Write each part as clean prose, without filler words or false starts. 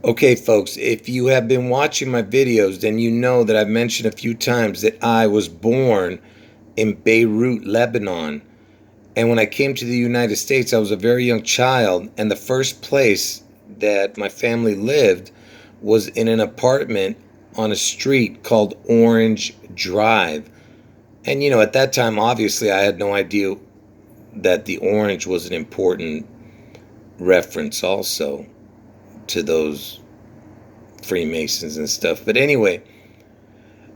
Okay, folks, if you have been watching my videos, then you know that I've mentioned a few times that I was born in Beirut, Lebanon. And when I came to the United States, I was a very young child, and the first place that my family lived was in an apartment on a street called Orange Drive. And at that time, obviously, I had no idea that the orange was an important reference also to those Freemasons and stuff. But anyway,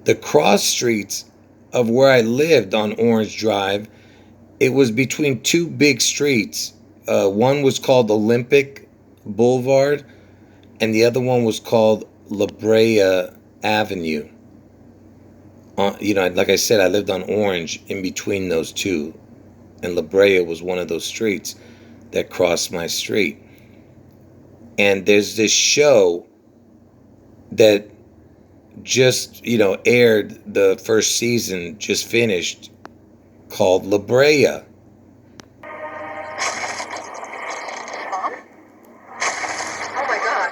the cross streets of where I lived on Orange Drive, it was between two big streets. One was called Olympic Boulevard, and the other one was called La Brea Avenue. Like I said, I lived on Orange in between those two, and La Brea was one of those streets that crossed my street. And there's this show that just aired, the first season just finished, called La Brea. Mom? Oh my God.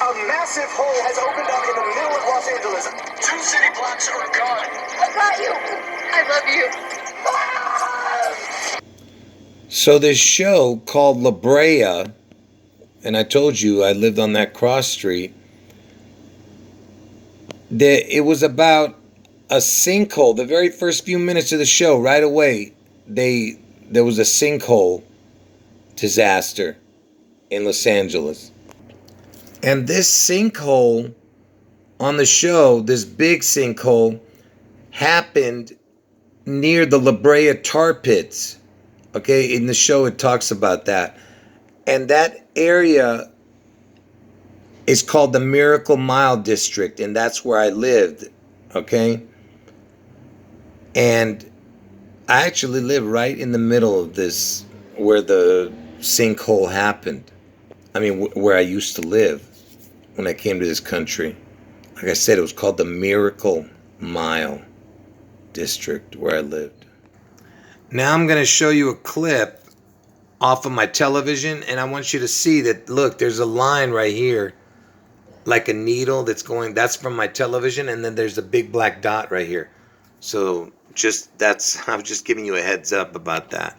A massive hole has opened up in the middle of Los Angeles. 2 city blocks are gone. I got you. I love you. So this show called La Brea, and I told you I lived on that cross street, it was about a sinkhole. The very first few minutes of the show, right away, there was a sinkhole disaster in Los Angeles. And this sinkhole on the show, this big sinkhole, happened near the La Brea tar pits. Okay, in the show it talks about that. And that area is called the Miracle Mile District, and that's where I lived, okay? And I actually live right in the middle of this, where the sinkhole happened. I mean, where I used to live when I came to this country. Like I said, it was called the Miracle Mile District, where I lived. Now I'm going to show you a clip off of my television, and I want you to see that, look, there's a line right here, like a needle that's going, that's from my television, and then there's a big black dot right here. So I'm just giving you a heads up about that.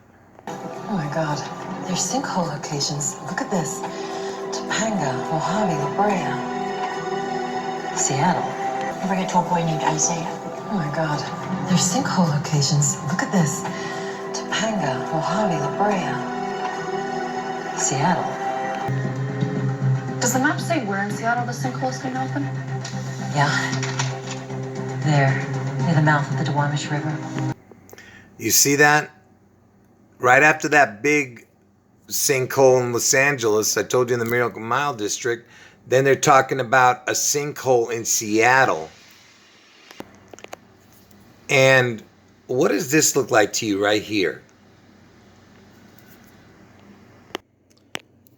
Oh my God, there's sinkhole locations. Look at this. Topanga, Mojave, La Brea, Seattle. Never get to a boy named Isaiah. Oh my God, there's sinkhole locations. Look at this. Topanga, Mojave, La Brea, Seattle. Does the map say where in Seattle the sinkhole's going to open? Yeah, there, near the mouth of the Duwamish River. You see that? Right after that big sinkhole in Los Angeles, I told you, in the Miracle Mile District, then they're talking about a sinkhole in Seattle. And what does this look like to you right here?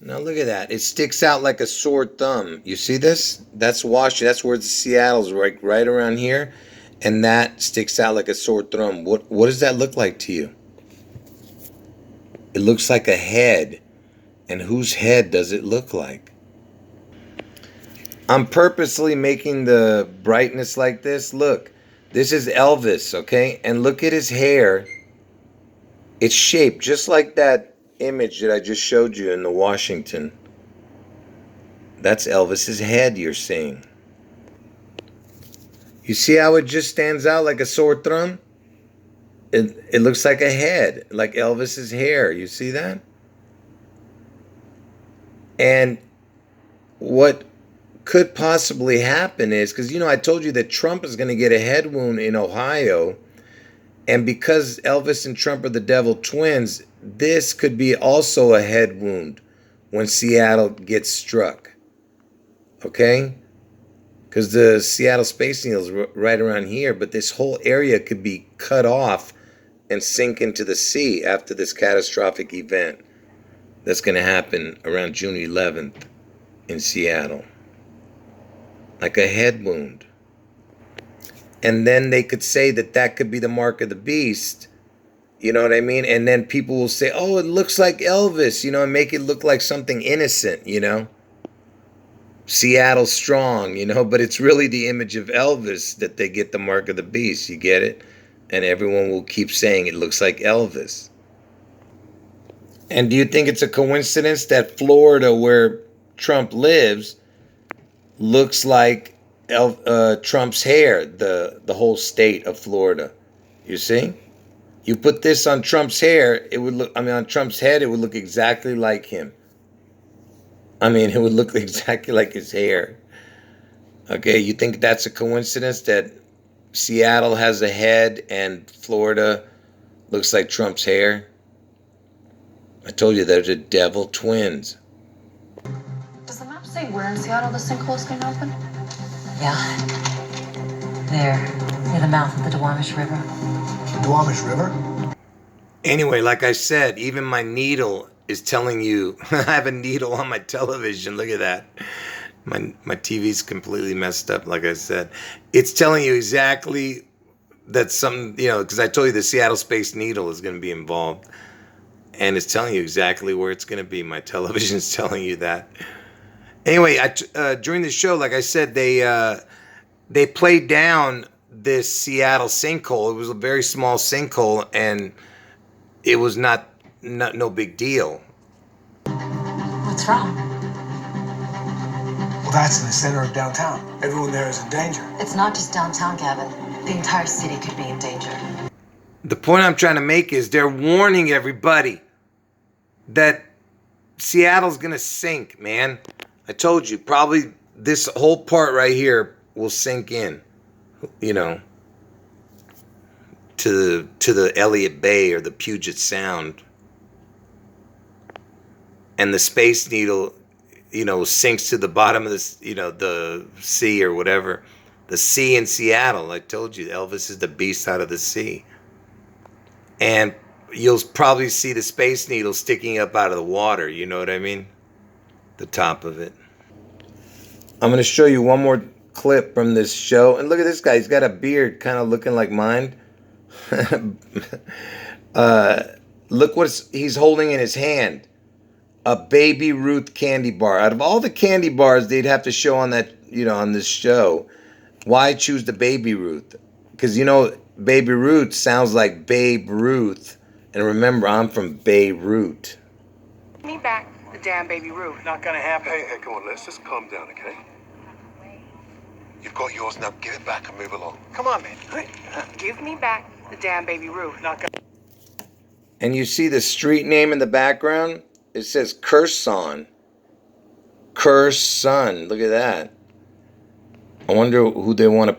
Now look at that. It sticks out like a sore thumb. You see this? That's Washington. That's where the Seattle's right around here. And that sticks out like a sore thumb. What does that look like to you? It looks like a head. And whose head does it look like? I'm purposely making the brightness like this. Look, this is Elvis, okay? And look at his hair. It's shaped just like that image that I just showed you in the Washington. That's Elvis's head you're seeing. You see how it just stands out like a sore thumb? It looks like a head, like Elvis's hair. You see that? And what could possibly happen is, because I told you that Trump is going to get a head wound in Ohio, and because Elvis and Trump are the devil twins, this could be also a head wound when Seattle gets struck. Okay? Because the Seattle Space Needle is right around here, but this whole area could be cut off and sink into the sea after this catastrophic event that's going to happen around June 11th in Seattle. Like a head wound. And then they could say that could be the mark of the beast. You know what I mean? And then people will say, oh, it looks like Elvis, and make it look like something innocent, Seattle strong, but it's really the image of Elvis that they get the mark of the beast. You get it? And everyone will keep saying it looks like Elvis. And do you think it's a coincidence that Florida, where Trump lives, looks like Trump's hair, the whole state of Florida? You see? You put this on Trump's hair, on Trump's head, it would look exactly like him. It would look exactly like his hair. Okay, you think that's a coincidence that Seattle has a head and Florida looks like Trump's hair? I told you they're the devil twins. Does the map say where in Seattle the sinkhole's going to open? Yeah. There, near the mouth of the Duwamish River. Duwamish River? Anyway, like I said, even my needle is telling you. I have a needle on my television. Look at that. My TV's completely messed up, like I said. It's telling you exactly that something, because I told you the Seattle Space Needle is going to be involved. And it's telling you exactly where it's going to be. My television's telling you that. Anyway, during the show, like I said, they played down this Seattle sinkhole. It was a very small sinkhole, and it was no big deal. What's wrong? Well, that's in the center of downtown. Everyone there is in danger. It's not just downtown, Gavin. The entire city could be in danger. The point I'm trying to make is they're warning everybody that Seattle's going to sink, man. I told you, probably this whole part right here will sink in, to the Elliott Bay or the Puget Sound. And the Space Needle, sinks to the bottom of the sea or whatever. The sea in Seattle. I told you, Elvis is the beast out of the sea. And you'll probably see the Space Needle sticking up out of the water. You know what I mean? The top of it. I'm going to show you one more clip from this show. And look at this guy. He's got a beard kind of looking like mine. Look what he's holding in his hand. A Baby Ruth candy bar. Out of all the candy bars they'd have to show on that, on this show, why choose the Baby Ruth? Because, Baby Ruth sounds like Babe Ruth. And remember, I'm from Beirut. Give me back the damn Baby Ruth. Not gonna happen. Hey, come on, let's just calm down, okay? You've got yours now, give it back and move along. Come on, man. Give me back the damn Baby Ruth. Not gonna. And you see the street name in the background? It says Curson. Curson. Look at that. I wonder who they want to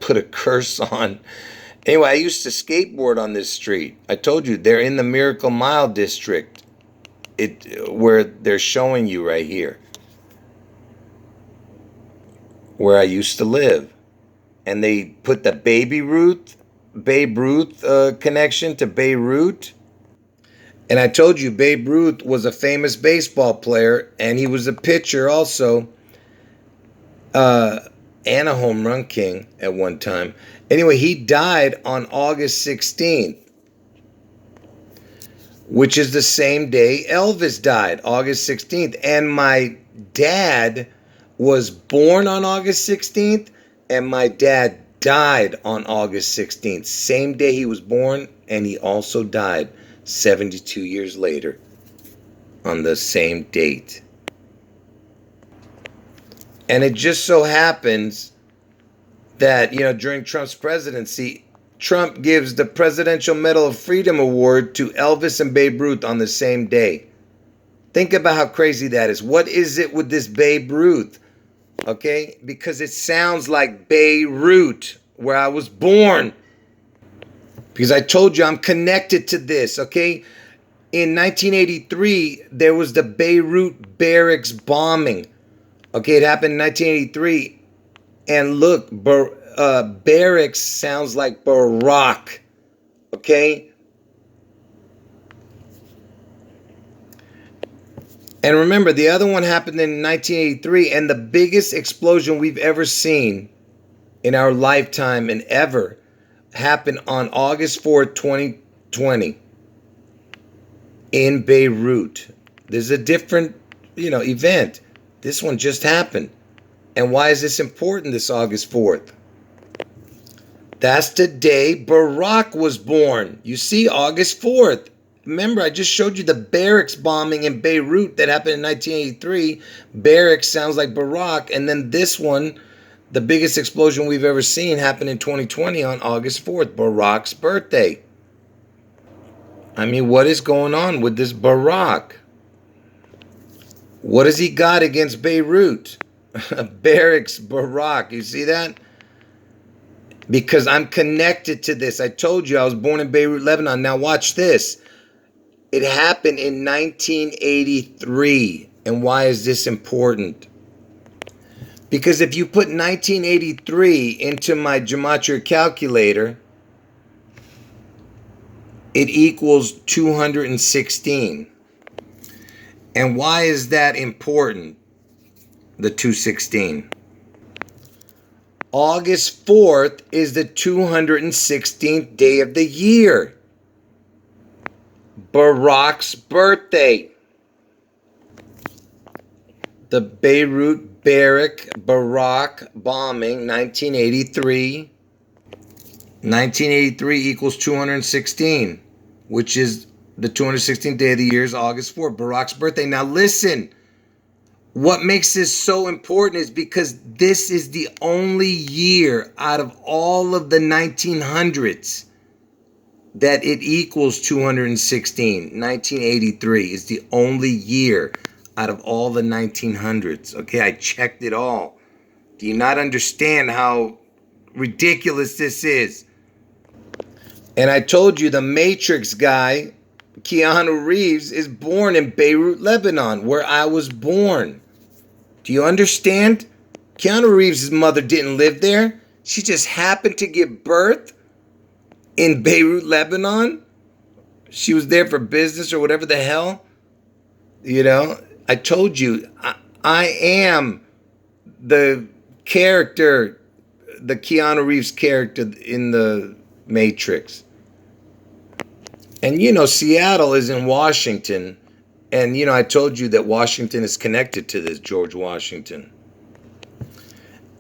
put a curse on. Anyway, I used to skateboard on this street. I told you, they're in the Miracle Mile district. Where they're showing you right here. Where I used to live. And they put the Babe Ruth connection to Beirut. And I told you, Babe Ruth was a famous baseball player, and he was a pitcher also, and a home run king at one time. Anyway, he died on August 16th, which is the same day Elvis died, August 16th. And my dad was born on August 16th, and my dad died on August 16th. Same day he was born, and he also died 72 years later on the same date. And it just so happens that, during Trump's presidency, Trump gives the Presidential Medal of Freedom Award to Elvis and Babe Ruth on the same day. Think about how crazy that is. What is it with this Babe Ruth? Okay? Because it sounds like Beirut, where I was born. Because I told you I'm connected to this, okay? In 1983, there was the Beirut barracks bombing. Okay, it happened in 1983. And look, barracks sounds like Barack. Okay? And remember, the other one happened in 1983. And the biggest explosion we've ever seen in our lifetime and ever happened on August 4th, 2020 in Beirut. There's a different, event. This one just happened. And why is this important, this August 4th? That's the day Barack was born. You see, August 4th. Remember, I just showed you the barracks bombing in Beirut that happened in 1983. Barracks sounds like Barack. And then this one, the biggest explosion we've ever seen, happened in 2020 on August 4th, Barack's birthday. I mean, what is going on with this Barack? What has he got against Beirut? Barracks Barack. You see that? Because I'm connected to this. I told you I was born in Beirut, Lebanon. Now watch this. It happened in 1983. And why is this important? Because if you put 1983 into my gematria calculator, it equals 216. And why is that important, the 216? August 4th is the 216th day of the year. Barack's birthday. The Beirut Barack bombing, 1983. 1983 equals 216, which is the 216th day of the year is August 4th, Barack's birthday. Now listen, what makes this so important is because this is the only year out of all of the 1900s that it equals 216. 1983 is the only year out of all the 1900s. Okay, I checked it all. Do you not understand how ridiculous this is? And I told you the Matrix guy, Keanu Reeves, is born in Beirut, Lebanon, where I was born. Do you understand? Keanu Reeves' mother didn't live there. She just happened to give birth in Beirut, Lebanon. She was there for business or whatever the hell. You know, I told you, I am the character, the Keanu Reeves character in the Matrix. And you know, Seattle is in Washington. And you know, I told you that Washington is connected to this, George Washington.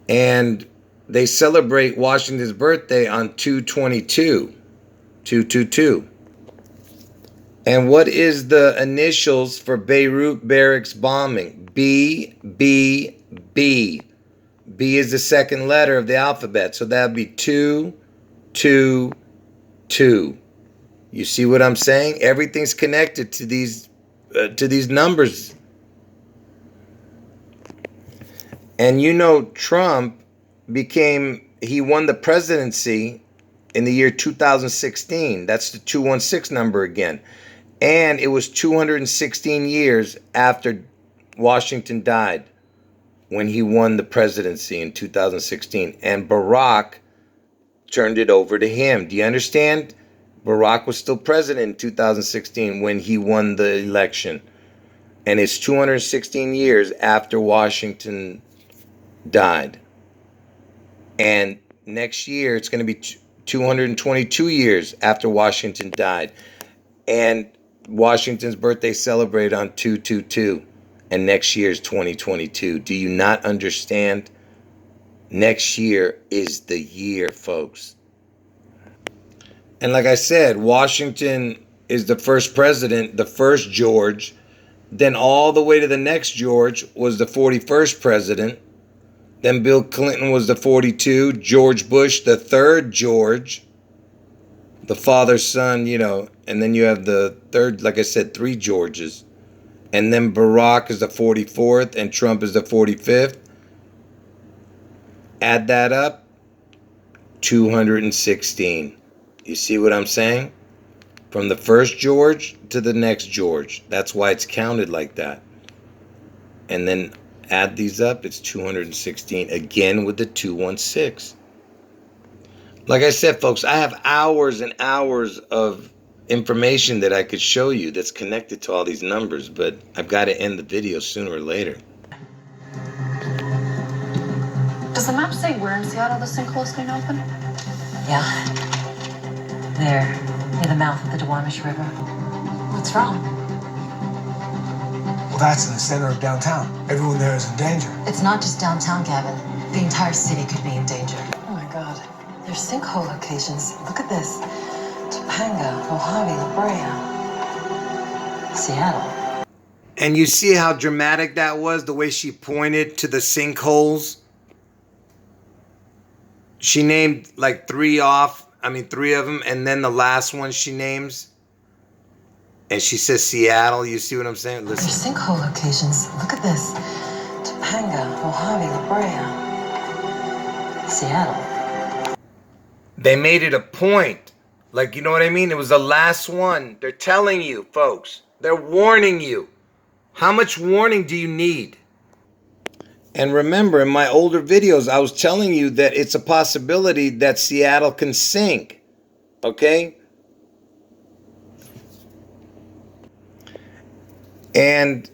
And they celebrate Washington's birthday on 2/22. 2/22. And what is the initials for Beirut barracks bombing? B, B, B. B is the second letter of the alphabet. So that would be 2, 2, 2. You see what I'm saying? Everything's connected to these numbers. And you know, Trump he won the presidency in the year 2016. That's the 216 number again. And it was 216 years after Washington died when he won the presidency in 2016. And Barack turned it over to him. Do you understand? Barack was still president in 2016 when he won the election. And it's 216 years after Washington died. And next year, it's going to be 222 years after Washington died. And Washington's birthday celebrated on 2/22. And next year is 2022. Do you not understand? Next year is the year, folks. And like I said, Washington is the first president, the first George. Then all the way to the next George was the 41st president. Then Bill Clinton was the 42. George Bush, the third George. The father, son, you know. And then you have the third, like I said, 3 Georges. And then Barack is the 44th and Trump is the 45th. Add that up, 216. You see what I'm saying? From the first George to the next George. That's why it's counted like that. And then add these up, it's 216. Again with the 216. Like I said, folks, I have hours and hours of information that I could show you that's connected to all these numbers, but I've got to end the video sooner or later. Does the map say where in Seattle the sinkhole's going to open? Yeah. There, near the mouth of the Duwamish River. What's wrong? that's in the center of downtown. Everyone there is in danger. It's not just downtown, Gavin. The entire city could be in danger. Oh my God. There's sinkhole locations. Look at this. Topanga, Mojave, La Brea. Seattle. And you see how dramatic that was, the way she pointed to the sinkholes? She named like three of them, and then the last one she names. And she says Seattle. You see what I'm saying? Listen. There's sinkhole locations. Look at this. Topanga, Mojave, La Brea. Seattle. They made it a point. Like, you know what I mean? It was the last one. They're telling you, folks. They're warning you. How much warning do you need? And remember, in my older videos, I was telling you that it's a possibility that Seattle can sink. Okay? And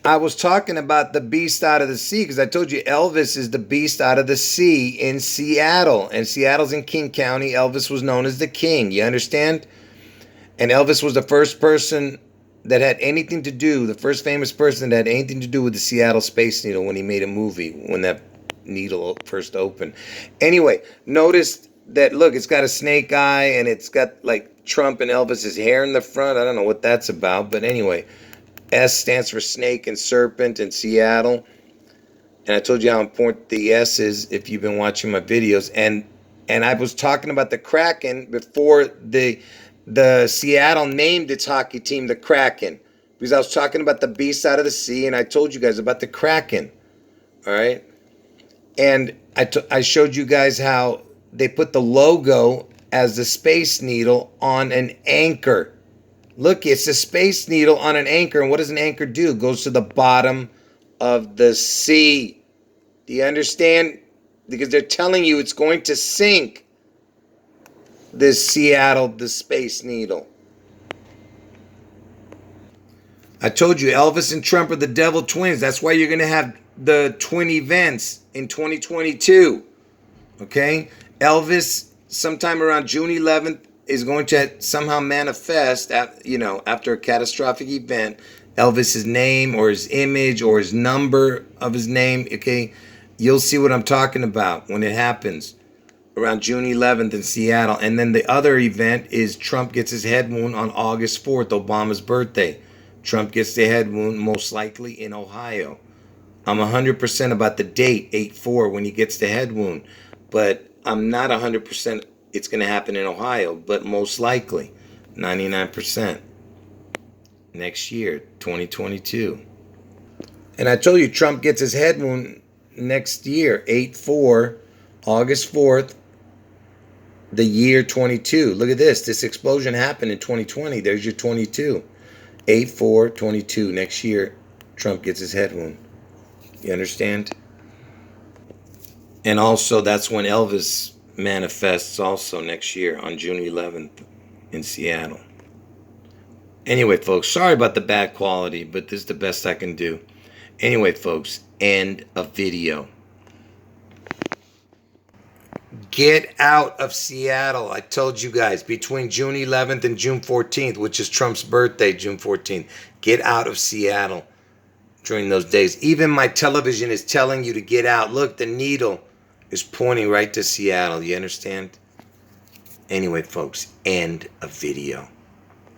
I was talking about the beast out of the sea, because I told you Elvis is the beast out of the sea in Seattle. And Seattle's in King County. Elvis was known as the king. You understand? And Elvis was the first person that had anything to do, the first famous person that had anything to do with the Seattle Space Needle when he made a movie, when that needle first opened. Anyway, notice that, look, it's got a snake eye, and it's got like Trump and Elvis's hair in the front. I don't know what that's about, but anyway. S stands for snake and serpent in Seattle. And I told you how important the S is if you've been watching my videos. And I was talking about the Kraken before the Seattle named its hockey team the Kraken. Because I was talking about the beast out of the sea, and I told you guys about the Kraken. All right? And I showed you guys how they put the logo as the Space Needle on an anchor. Look, it's a Space Needle on an anchor. And what does an anchor do? It goes to the bottom of the sea. Do you understand? Because they're telling you it's going to sink. This Seattle, the Space Needle. I told you, Elvis and Trump are the devil twins. That's why you're going to have the twin events in 2022. Okay? Elvis, sometime around June 11th, is going to somehow manifest, after a catastrophic event, Elvis's name or his image or his number of his name, okay? You'll see what I'm talking about when it happens around June 11th in Seattle. And then the other event is Trump gets his head wound on August 4th, Obama's birthday. Trump gets the head wound most likely in Ohio. I'm 100% about the date, 8/4, when he gets the head wound. But I'm not 100% it's going to happen in Ohio, but most likely 99% next year, 2022. And I told you Trump gets his head wound next year, 8/4, August 4th, the year 22. Look at this. This explosion happened in 2020. There's your 22. 8/4/22 next year, Trump gets his head wound. You understand? And also, that's when Elvis manifests also next year on June 11th in Seattle. Anyway, folks, sorry about the bad quality, but this is the best I can do. Anyway, folks, end of video. Get out of Seattle. I told you guys, between June 11th and June 14th, which is Trump's birthday, June 14th, get out of Seattle during those days. Even my television is telling you to get out. Look, the needle is pointing right to Seattle. You understand? Anyway, folks, end of video.